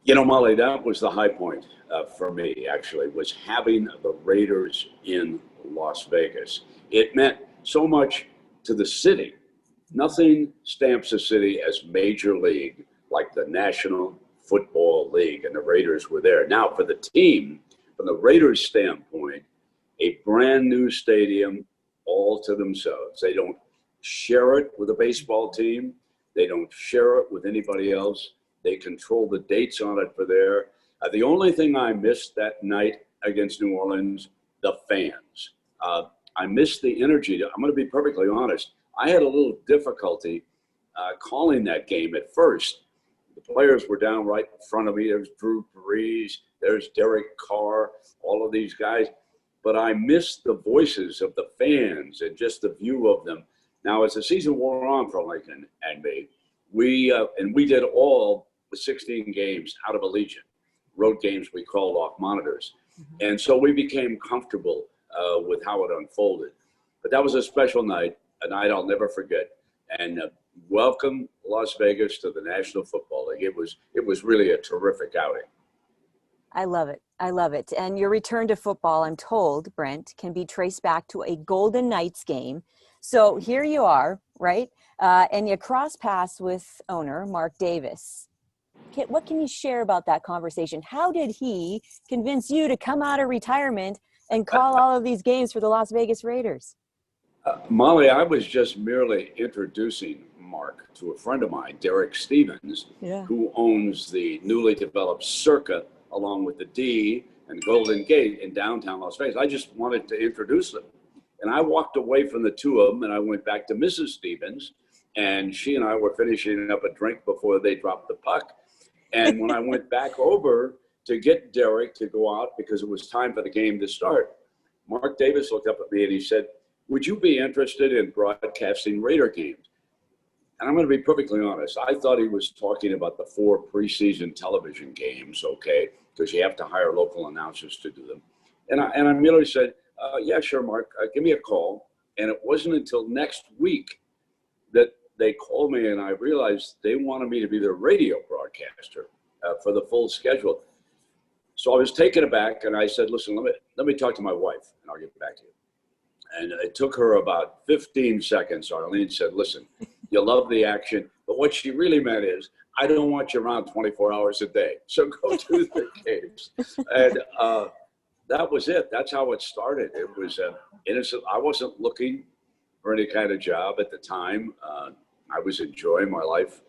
You know, Molly, that was the high point for me, actually, was having the Raiders in Las Vegas. It meant so much to the city. Nothing stamps a city as major league like the National Football League, and the Raiders were there. Now, for the team, from the Raiders' standpoint, a brand new stadium all to themselves. They don't share it with a baseball team. They don't share it with anybody else. They control the dates on it for there. The only thing I missed that night against New Orleans, the fans. I missed the energy. I'm going to be perfectly honest. I had a little difficulty calling that game at first. The players were down right in front of me. There's Drew Brees. There's Derek Carr, all of these guys. But I missed the voices of the fans and just the view of them. Now, as the season wore on for Lincoln and me, we did all the 16 games out of Allegiant, road games we called off monitors. And so we became comfortable with how it unfolded. But that was a special night, a night I'll never forget. And welcome Las Vegas to the National Football League. It was really a terrific outing. I love it. I love it. And your return to football, I'm told, Brent, can be traced back to a Golden Knights game. So here you are, right? And you cross paths with owner Mark Davis. What can you share about that conversation? How did he convince you to come out of retirement and call all of these games for the Las Vegas Raiders? Molly, I was just merely introducing Mark to a friend of mine, Derek Stevens, who owns the newly developed Circa along with the D and Golden Gate in downtown Las Vegas. I just wanted to introduce them. And I walked away from the two of them and I went back to Mrs. Stevens, and she and I were finishing up a drink before they dropped the puck. And when I went back over to get Derek to go out because it was time for the game to start, Mark Davis looked up at me and he said, "Would you be interested in broadcasting Raider games?" And I'm going to be perfectly honest. I thought he was talking about the 4 preseason television games, okay, because you have to hire local announcers to do them. And I merely said, yeah, sure, Mark, give me a call. And it wasn't until next week that they called me and I realized they wanted me to be their radio broadcaster for the full schedule. So I was taken aback and I said, listen, let me talk to my wife and I'll get back to you. And it took her about 15 seconds. Arlene said, listen, you love the action, but what she really meant is, I don't want you around 24 hours a day. So go to the games. And that was it. That's how it started. It was innocent. I wasn't looking for any kind of job at the time. I was enjoying my life,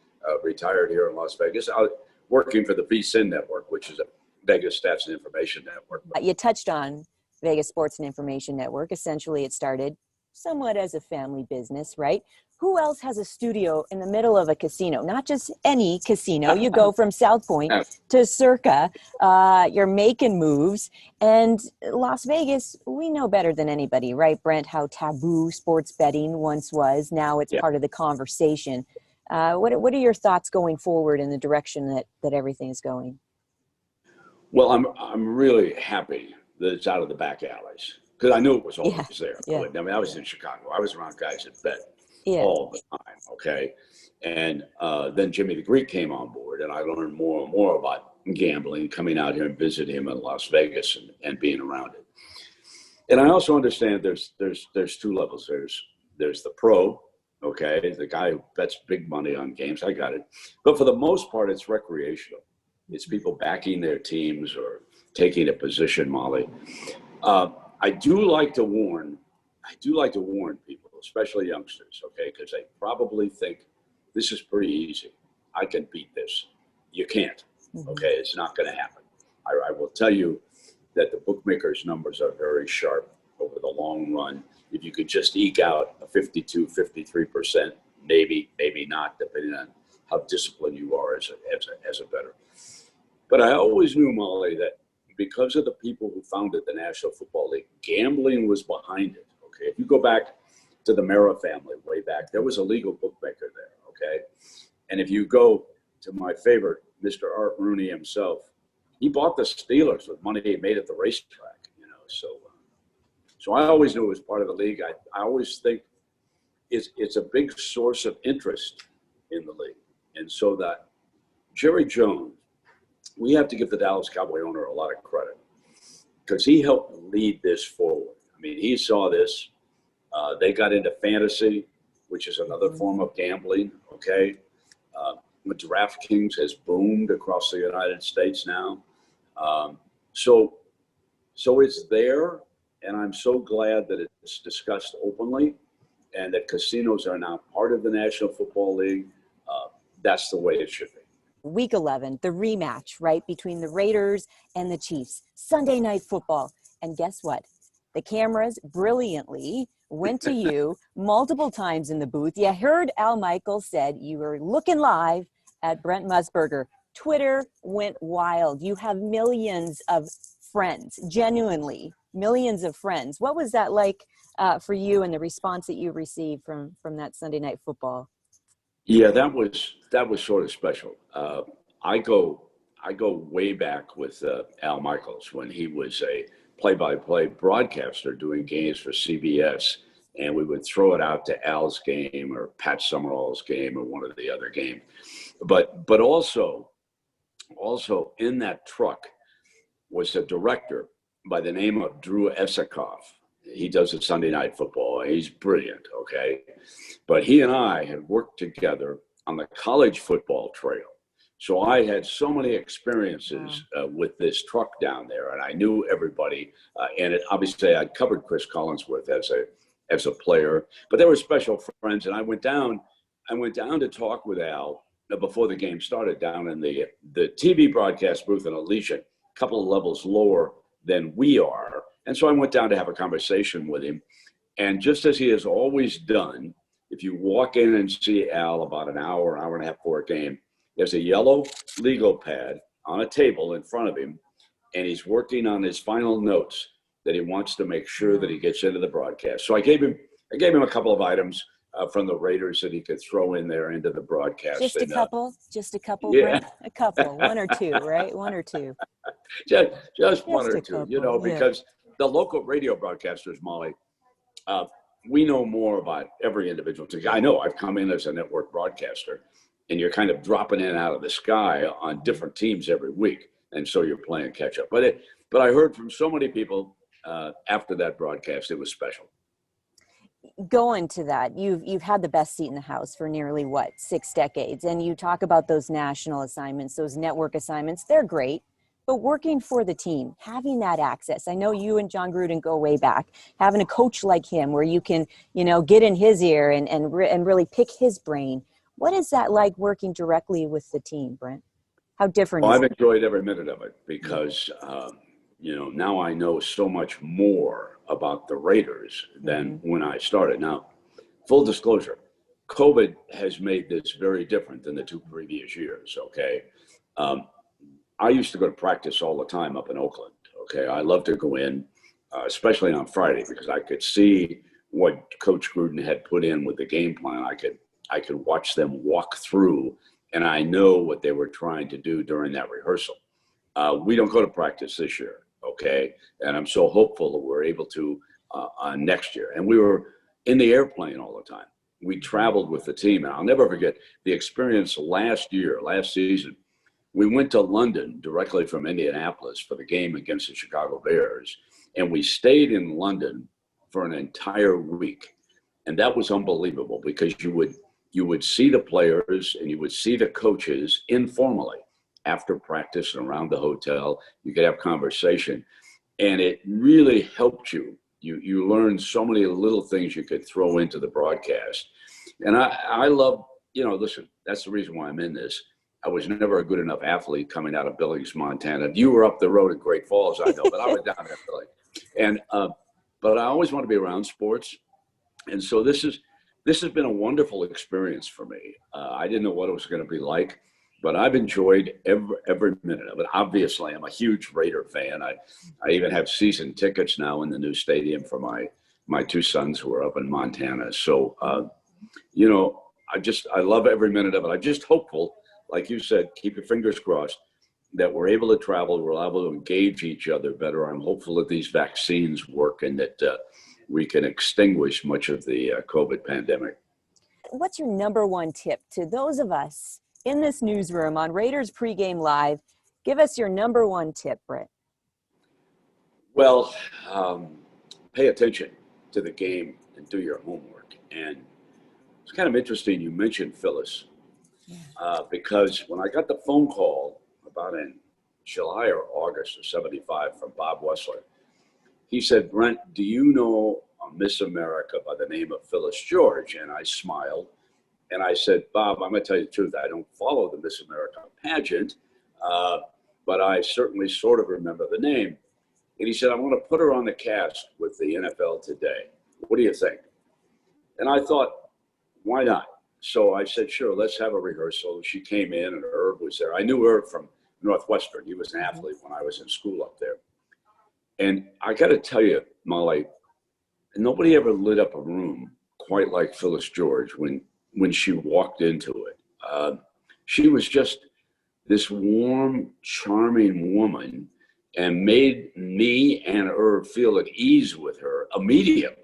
retired here in Las Vegas. I was working for the VSIN network, which is a Vegas Stats and Information Network. You touched on Vegas Sports and Information Network. Essentially, it started somewhat as a family business, right? Who else has a studio in the middle of a casino? Not just any casino. You go from South Point to Circa. You're making moves. And Las Vegas, we know better than anybody, right, Brent, how taboo sports betting once was. Now it's part of the conversation. What are your thoughts going forward in the direction that everything is going? Well, I'm really happy that it's out of the back alleys because I knew it was always there. I mean, I was in Chicago. I was around guys that bet all the time, okay? And then Jimmy the Greek came on board, and I learned more and more about gambling, coming out here and visiting him in Las Vegas and being around it. And I also understand there's 2 levels. There's the pro, okay, the guy who bets big money on games. I got it. But for the most part, it's recreational. It's people backing their teams or taking a position, Molly. I do like to warn people, especially youngsters, okay, because they probably think this is pretty easy. I can beat this. You can't, okay? It's not going to happen. I will tell you that the bookmakers' numbers are very sharp over the long run. If you could just eke out a 52, 53%, maybe not, depending on how disciplined you are as a bettor. But I always knew, Molly, that because of the people who founded the National Football League, gambling was behind it, okay? If you go back to the Mara family way back, there was a legal bookmaker there, okay? And if you go to my favorite, Mr. Art Rooney himself, he bought the Steelers with money he made at the racetrack, you know? So I always knew it was part of the league. I always think it's a big source of interest in the league. And so that Jerry Jones we have to give the Dallas Cowboy owner a lot of credit because he helped lead this forward. I mean, he saw this. They got into fantasy, which is another form of gambling, okay? DraftKings has boomed across the United States now. So it's there, and I'm so glad that it's discussed openly and that casinos are now part of the National Football League. That's the way it should be. Week 11, the rematch, right, between the Raiders and the Chiefs. Sunday Night Football. And guess what? The cameras brilliantly went to you multiple times in the booth. You heard Al Michaels said you were looking live at Brent Musburger. Twitter went wild. You have millions of friends, genuinely millions of friends. What was that like for you and the response that you received from that Sunday Night Football? Yeah, that was sort of special. I go way back with Al Michaels when he was a play-by-play broadcaster doing games for CBS, and we would throw it out to Al's game or Pat Summerall's game or one of the other games. But also in that truck was a director by the name of Drew Esikoff. He does a Sunday Night Football. He's brilliant, okay? But he and I had worked together on the college football trail. So I had so many experiences with this truck down there, and I knew everybody. And obviously, I'd covered Chris Collinsworth as a player, but they were special friends. And I went down to talk with Al before the game started down in the TV broadcast booth in Alicia, a couple of levels lower than we are. And so I went down to have a conversation with him. And just as he has always done, if you walk in and see Al about an hour and a half before a game, there's a yellow legal pad on a table in front of him, and he's working on his final notes that he wants to make sure that he gets into the broadcast. So I gave him a couple of items from the Raiders that he could throw in there into the broadcast. Just a couple, yeah. Brent? A couple, one or two, right? One or two. Just one or two, couple, because the local radio broadcasters, Molly, we know more about every individual. I know I've come in as a network broadcaster, and you're kind of dropping in out of the sky on different teams every week, and so you're playing catch up. But I heard from so many people after that broadcast, it was special. Going to that, you've had the best seat in the house for nearly 6 decades, and you talk about those national assignments, those network assignments. They're great, but working for the team, having that access. I know you and John Gruden go way back. Having a coach like him, where you can, get in his ear and really pick his brain. What is that like working directly with the team, Brent? How different is it? I've enjoyed every minute of it because, now I know so much more about the Raiders than when I started. Now, full disclosure, COVID has made this very different than the 2 previous years, okay? I used to go to practice all the time up in Oakland, okay? I love to go in, especially on Friday, because I could see what Coach Gruden had put in with the game plan. I could watch them walk through, and I know what they were trying to do during that rehearsal. We don't go to practice this year, okay? And I'm so hopeful that we're able to next year. And we were in the airplane all the time. We traveled with the team, and I'll never forget the experience last season. We went to London directly from Indianapolis for the game against the Chicago Bears, and we stayed in London for an entire week. And that was unbelievable because you would see the players and you would see the coaches informally after practice and around the hotel. You could have conversation, and it really helped you. You learned so many little things you could throw into the broadcast. And I love, listen, that's the reason why I'm in this. I was never a good enough athlete coming out of Billings, Montana. You were up the road at Great Falls, I know, but I was down there. And but I always want to be around sports. And so this has been a wonderful experience for me. I didn't know what it was going to be like, but I've enjoyed every minute of it. Obviously, I'm a huge Raider fan. I even have season tickets now in the new stadium for my 2 sons who are up in Montana. So, I love every minute of it. I'm just hopeful, like you said, keep your fingers crossed that we're able to travel, we're able to engage each other better. I'm hopeful that these vaccines work and that we can extinguish much of the COVID pandemic. What's your number one tip to those of us in this newsroom on Raiders Pregame Live? Give us your number one tip, Brent. Well, pay attention to the game and do your homework. And it's kind of interesting you mentioned Phyllis, because when I got the phone call about in July or August of '75 from Bob Wessler, he said, Brent, do you know a Miss America by the name of Phyllis George? And I smiled and I said, Bob, I'm going to tell you the truth. I don't follow the Miss America pageant, but I certainly sort of remember the name. And he said, I want to put her on the cast with the NFL today. What do you think? And I thought, why not? So I said, sure, let's have a rehearsal. She came in and Herb was there. I knew Herb from Northwestern. He was an athlete when I was in school up there. And I got to tell you, Molly, nobody ever lit up a room quite like Phyllis George when she walked into it. She was just this warm, charming woman and made me and Herb feel at ease with her immediately.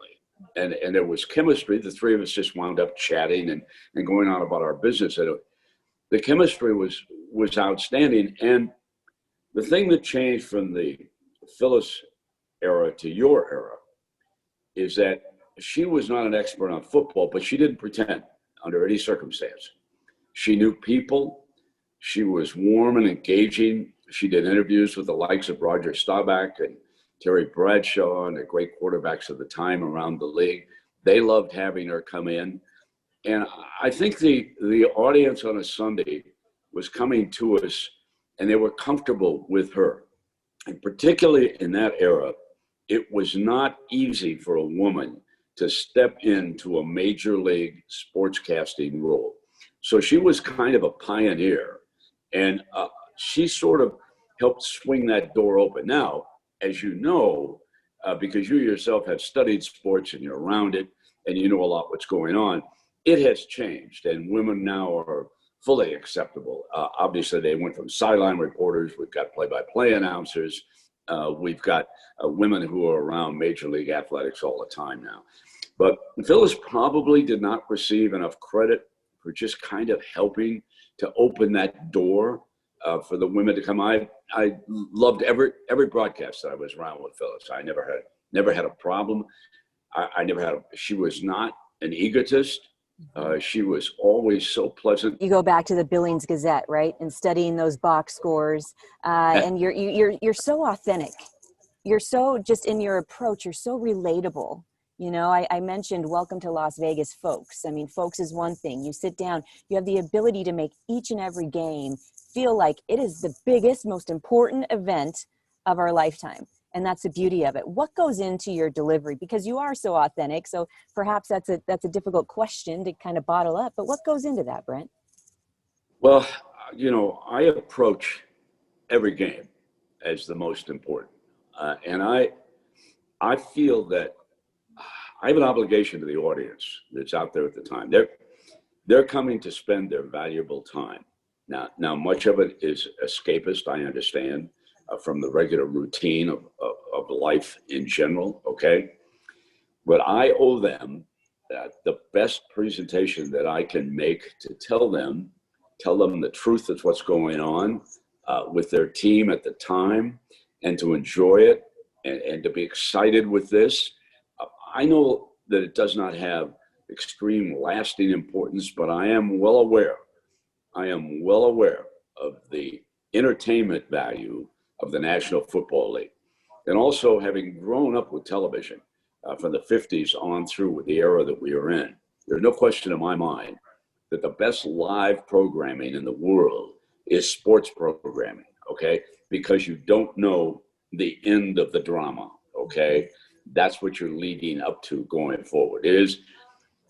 And there was chemistry. The three of us just wound up chatting and going on about our business. And the chemistry was outstanding. And the thing that changed from the Phyllis era to your era is that she was not an expert on football, but she didn't pretend under any circumstance. She knew people. She was warm and engaging. She did interviews with the likes of Roger Staubach and Terry Bradshaw and the great quarterbacks of the time around the league. They loved having her come in. And I think the audience on a Sunday was coming to us and they were comfortable with her. And particularly in that era, it was not easy for a woman to step into a major league sportscasting role. So she was kind of a pioneer, and she sort of helped swing that door open. Now, as you know, because you yourself have studied sports and you're around it and you know a lot what's going on, it has changed and women now are fully acceptable. Obviously, they went from sideline reporters, we've got play-by-play announcers, we've got women who are around Major League Athletics all the time now. But Phyllis probably did not receive enough credit for just kind of helping to open that door for the women to come. I loved every broadcast that I was around with Phyllis. I never had a problem. She was not an egotist. She was always so pleasant. You go back to the Billings Gazette, right? And studying those box scores, and you're so authentic. You're so just in your approach. You're so relatable. You know, I mentioned welcome to Las Vegas, folks. I mean, folks is one thing. You sit down, you have the ability to make each and every game feel like it is the biggest, most important event of our lifetime. And that's the beauty of it. What goes into your delivery? Because you are so authentic. So perhaps that's a difficult question to kind of bottle up. But what goes into that, Brent? Well, you know, I approach every game as the most important. And I feel that I have an obligation to the audience that's out there at the time. They're coming to spend their valuable time. Now much of it is escapist, I understand, from the regular routine of life in general, okay? But I owe them the best presentation that I can make to tell them the truth of what's going on with their team at the time and to enjoy it and to be excited with this. I know that it does not have extreme lasting importance, but I am well aware of the entertainment value of the National Football League. And also having grown up with television from the 50s on through with the era that we are in, there's no question in my mind that the best live programming in the world is sports programming, okay? Because you don't know the end of the drama, okay? That's what you're leading up to going forward. Let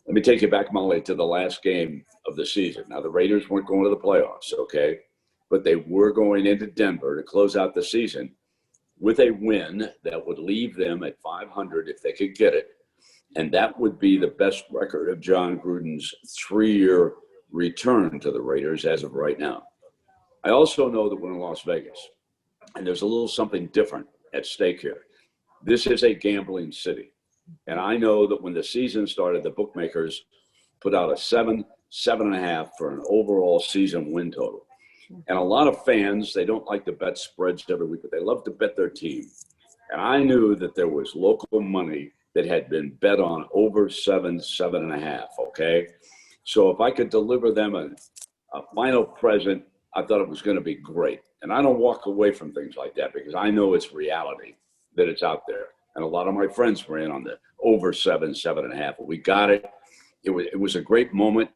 me take you back, Molly, to the last game of the season. Now, the Raiders weren't going to the playoffs, okay? But they were going into Denver to close out the season with a win that would leave them at 500 if they could get it. And that would be the best record of John Gruden's 3-year return to the Raiders as of right now. I also know that we're in Las Vegas, and there's a little something different at stake here. This is a gambling city. And I know that when the season started, the bookmakers put out a 7.5 for an overall season win total. And a lot of fans, they don't like to bet spreads every week, but they love to bet their team. And I knew that there was local money that had been bet on over 7.5, okay? So if I could deliver them a final present, I thought it was going to be great. And I don't walk away from things like that because I know it's reality, that it's out there. And a lot of my friends were in on the over 7.5. We got it. It was a great moment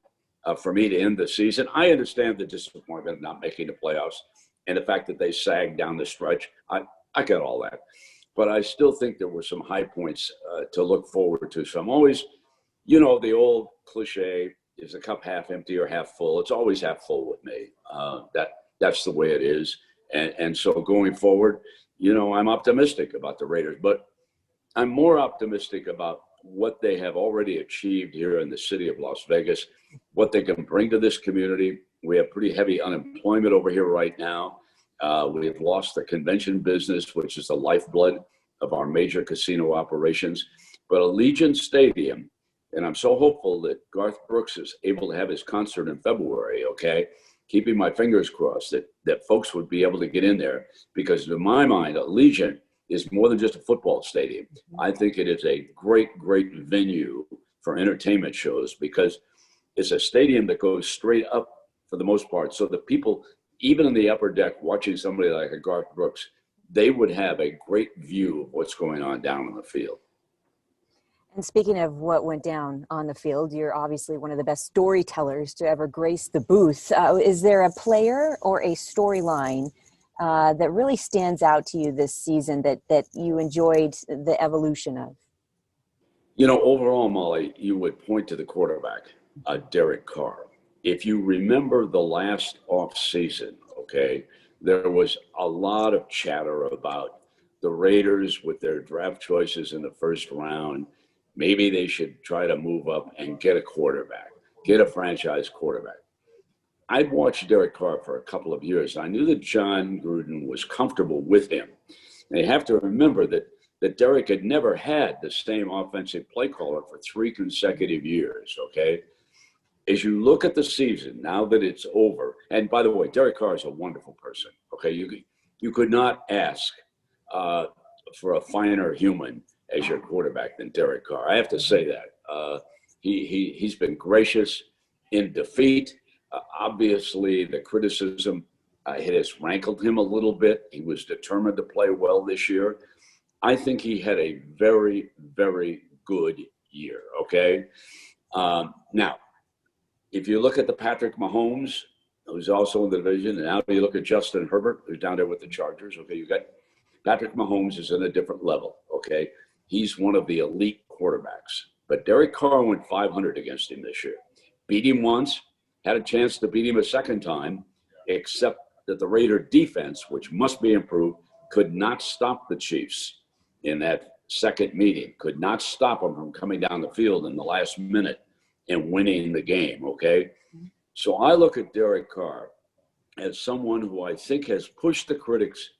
for me to end the season. I understand the disappointment of not making the playoffs and the fact that they sagged down the stretch. I get all that. But I still think there were some high points to look forward to. So I'm always, the old cliche, is the cup half empty or half full? It's always half full with me. That's the way it is. And so going forward, I'm optimistic about the Raiders, but I'm more optimistic about what they have already achieved here in the city of Las Vegas, what they can bring to this community. We have pretty heavy unemployment over here right now. We have lost the convention business, which is the lifeblood of our major casino operations. But Allegiant Stadium, and I'm so hopeful that Garth Brooks is able to have his concert in February, okay? Keeping my fingers crossed that folks would be able to get in there, because to my mind, Allegiant is more than just a football stadium. I think it is a great, great venue for entertainment shows, because it's a stadium that goes straight up for the most part. So the people, even in the upper deck, watching somebody like a Garth Brooks, they would have a great view of what's going on down on the field. And speaking of what went down on the field, you're obviously one of the best storytellers to ever grace the booth. Is there a player or a storyline that really stands out to you this season that you enjoyed the evolution of? Overall, Molly, you would point to the quarterback, Derek Carr. If you remember the last off season, okay, there was a lot of chatter about the Raiders with their draft choices in the first round. Maybe they should try to move up and get a quarterback, get a franchise quarterback. I'd watched Derek Carr for a couple of years. I knew that John Gruden was comfortable with him. And you have to remember that Derek had never had the same offensive play caller for 3 consecutive years, okay? As you look at the season, now that it's over, and by the way, Derek Carr is a wonderful person, okay? You could not ask for a finer human as your quarterback than Derek Carr. I have to say that. He's been gracious in defeat. Obviously, the criticism it has rankled him a little bit. He was determined to play well this year. I think he had a very, very good year, okay? Now, if you look at the Patrick Mahomes, who's also in the division, and now you look at Justin Herbert, who's down there with the Chargers, okay? You got Patrick Mahomes is in a different level, okay? He's one of the elite quarterbacks. But Derek Carr went 500 against him this year. Beat him once, had a chance to beat him a second time, except that the Raider defense, which must be improved, could not stop the Chiefs in that second meeting, could not stop them from coming down the field in the last minute and winning the game, okay? So I look at Derek Carr as someone who I think has pushed the critics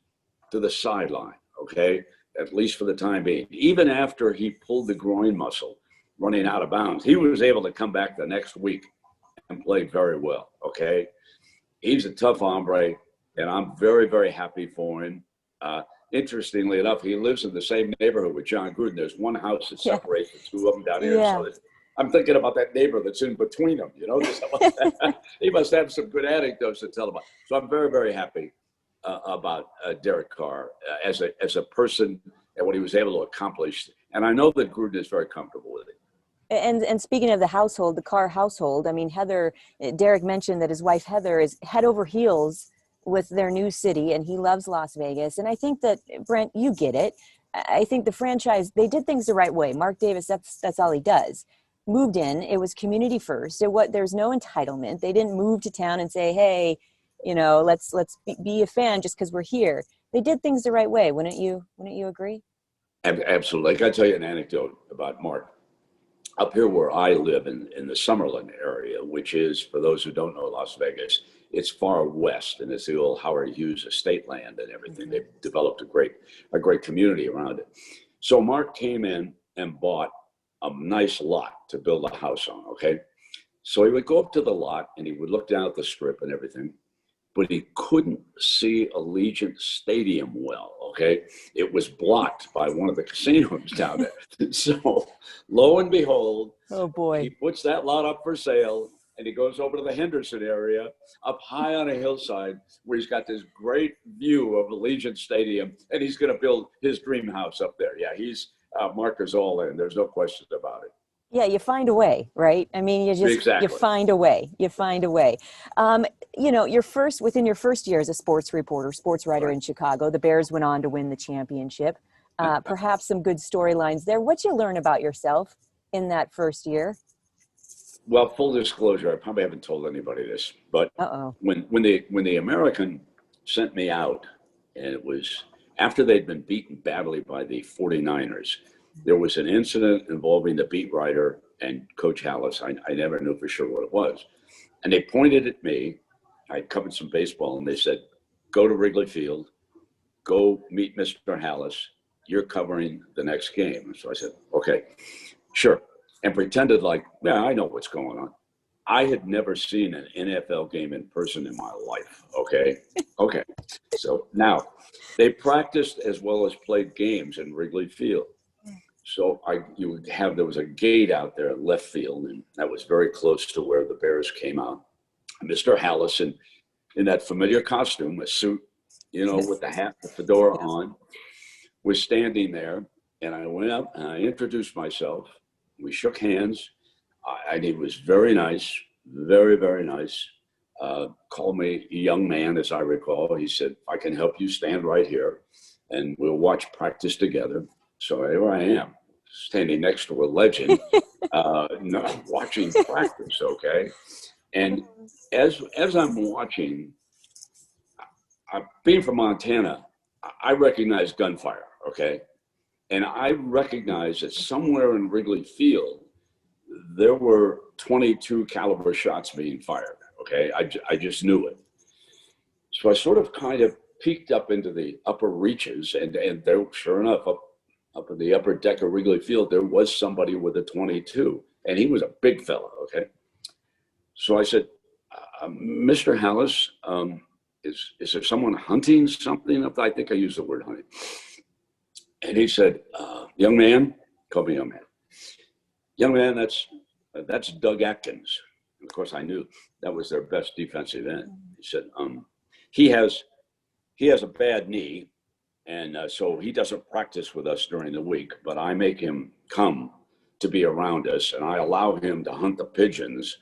to the sideline, okay, at least for the time being. Even after he pulled the groin muscle running out of bounds, he was able to come back the next week and play very well, okay? He's a tough hombre, and I'm very, very happy for him. Interestingly enough, he lives in the same neighborhood with John Gruden. There's one house that separates the two of them down here. Yeah. So I'm thinking about that neighbor that's in between them, He must have some good anecdotes to tell about. So I'm very, very happy about Derek Carr as a person and what he was able to accomplish. And I know that Gruden is very comfortable with it. And speaking of the household, the Carr household, I mean, Derek mentioned that his wife Heather is head over heels with their new city, and he loves Las Vegas. And I think that, Brent, you get it. I think the franchise, they did things the right way. Mark Davis, that's all he does. Moved in, it was community first. There's no entitlement. They didn't move to town and say, hey, let's be a fan just because we're here. They did things the right way. Wouldn't you agree? Absolutely. I got to tell you an anecdote about Mark. Up here where I live in the Summerlin area, which is, for those who don't know Las Vegas, it's far west, and it's the old Howard Hughes estate land and everything. They've developed a great community around it. So Mark came in and bought a nice lot to build a house on, okay? So he would go up to the lot, and he would look down at the strip and everything, but he couldn't see Allegiant Stadium well, okay? It was blocked by one of the casinos down there. So lo and behold, oh boy, he puts that lot up for sale, and he goes over to the Henderson area, up high on a hillside, where he's got this great view of Allegiant Stadium, and he's going to build his dream house up there. Yeah, he's Mark is all in. There's no question about it. Yeah, you find a way, right? I mean, you find a way. You find a way. You know, within your first year as a sports reporter, sports writer in Chicago, the Bears went on to win the championship. Perhaps some good storylines there. What'd you learn about yourself in that first year? Well, full disclosure, I probably haven't told anybody this, but when the American sent me out, and it was after they'd been beaten badly by the 49ers, there was an incident involving the beat writer and Coach Hallis. I never knew for sure what it was. And they pointed at me. I covered some baseball, and they said, go to Wrigley Field, go meet Mr. Hallis. You're covering the next game. So I said, okay, sure. And pretended like, yeah, I know what's going on. I had never seen an NFL game in person in my life, okay? Okay. So now, they practiced as well as played games in Wrigley Field. So there was a gate out there in left field, and that was very close to where the Bears came out. Mr. Hallison, in that familiar costume, a suit, you know, with the hat, the fedora on, was standing there. And I went up and I introduced myself. We shook hands. And he was very nice, very, very nice. Called me a young man, as I recall. He said, I can help you, stand right here, and we'll watch practice together. So here I am, standing next to a legend, watching practice, okay? And as I'm watching, being from Montana, I recognize gunfire, okay? And I recognize that somewhere in Wrigley Field, there were 22 caliber shots being fired, okay? I just knew it. So I sort of kind of peeked up into the upper reaches, and there, sure enough, up in the upper deck of Wrigley Field, there was somebody with a 22, and he was a big fella, okay? So I said, Mr. Hallis, is there someone hunting something? I think I used the word hunting. And he said, young man, call me young man. Young man, that's Doug Atkins. And of course, I knew that was their best defensive end. He said, he has a bad knee, and so he doesn't practice with us during the week, but I make him come to be around us, and I allow him to hunt the pigeons.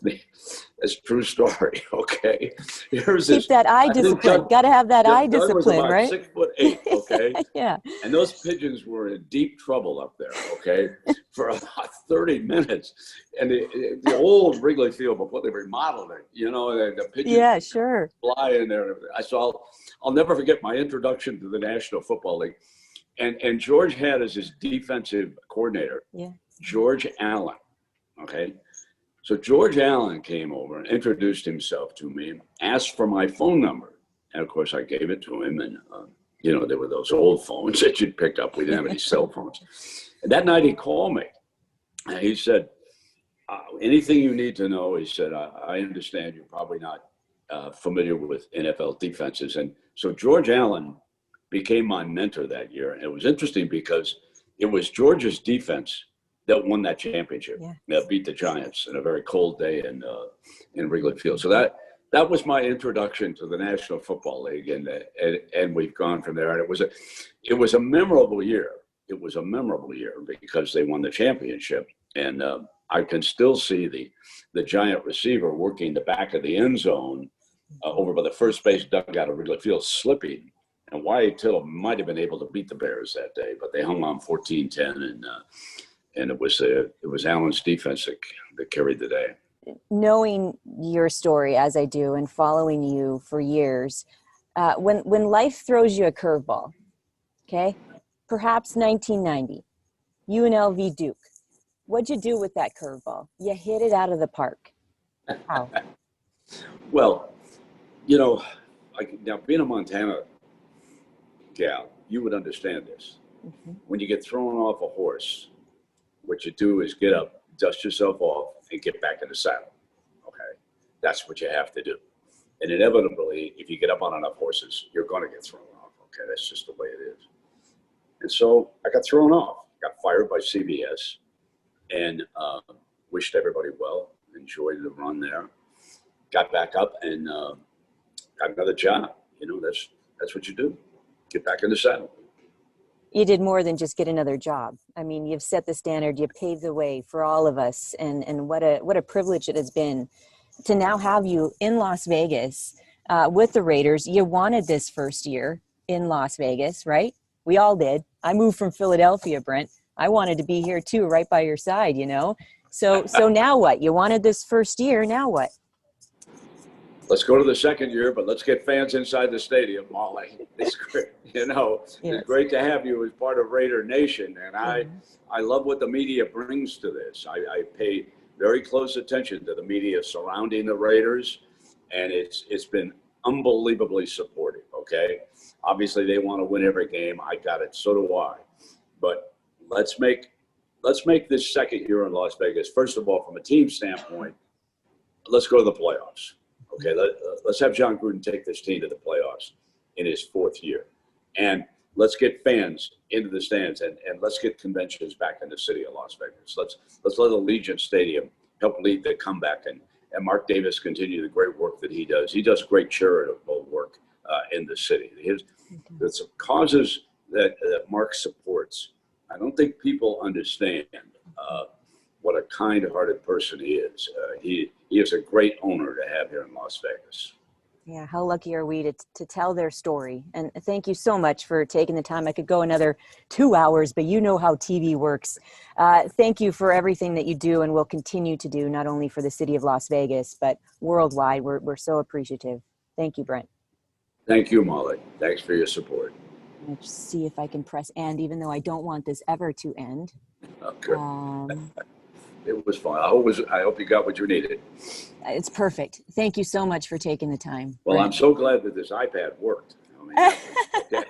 It's a true story, okay? Keep that eye discipline. Got to have that eye discipline, right? 6'8", okay? Yeah. And those pigeons were in deep trouble up there, okay, for about 30 minutes. And the old Wrigley Field, before they remodeled it, you know, the pigeons fly in there. So I'll never forget my introduction to the National Football League. And George had as his defensive coordinator, George Allen, okay? So George Allen came over and introduced himself to me, asked for my phone number. And of course, I gave it to him. And, you know, there were those old phones that you'd pick up. We didn't have any cell phones. And that night he called me. And he said, anything you need to know, he said, I understand you're probably not familiar with NFL defenses. And so George Allen became my mentor that year. And it was interesting because it was George's defense that won that championship, that beat the Giants in a very cold day in Wrigley Field. So that was my introduction to the National Football League, and we've gone from there. And it was a memorable year. It was a memorable year because they won the championship, and I can still see the Giant receiver working the back of the end zone over by the first base dugout of Wrigley Field, slipping. And Wyatt Tittle might have been able to beat the Bears that day, but they hung on 14-10, and it was Allen's defense that carried the day. Knowing your story as I do and following you for years, when life throws you a curveball, okay, perhaps 1990, UNLV Duke, what'd you do with that curveball? You hit it out of the park. How? Well, you know, now being a Montana gal, you would understand this. Mm-hmm. When you get thrown off a horse, what you do is get up, dust yourself off, and get back in the saddle. Okay, that's what you have to do. And inevitably, if you get up on enough horses, you're going to get thrown off. Okay, that's just the way it is. And so I got thrown off, got fired by CBS, and wished everybody well, enjoyed the run there, got back up and got another job. You know, that's what you do. Get back in the saddle. You did more than just get another job. I mean, you've set the standard, you paved the way for all of us. And what a privilege it has been to now have you in Las Vegas with the Raiders. You wanted this first year in Las Vegas, right? We all did. I moved from Philadelphia, Brent. I wanted to be here too, right by your side, you know? So now what? You wanted this first year, now what? Let's go to the second year, but let's get fans inside the stadium, Molly. It's great. You know, It's great to have you as part of Raider Nation. And I love what the media brings to this. I pay very close attention to the media surrounding the Raiders, and it's been unbelievably supportive, okay? Obviously, they want to win every game. I got it. So do I. But let's make this second year in Las Vegas, first of all, from a team standpoint, let's go to the playoffs. Okay, let's have John Gruden take this team to the playoffs in his fourth year. And let's get fans into the stands, and let's get conventions back in the city of Las Vegas. Let's let Allegiant Stadium help lead the comeback, and Mark Davis continue the great work that he does. He does great charitable work in the city. The causes that Mark supports, I don't think people understand what a kind-hearted person he is. He is a great owner to have here in Las Vegas. Yeah, how lucky are we to tell their story. And thank you so much for taking the time. I could go another 2 hours, but you know how TV works. Thank you for everything that you do and will continue to do, not only for the city of Las Vegas, but worldwide. We're so appreciative. Thank you, Brent. Thank you, Molly. Thanks for your support. Let's see if I can press end, even though I don't want this ever to end. Okay. It was fun. I hope you got what you needed. It's perfect. Thank you so much for taking the time. Well, Brent. I'm so glad that this iPad worked. I mean, okay.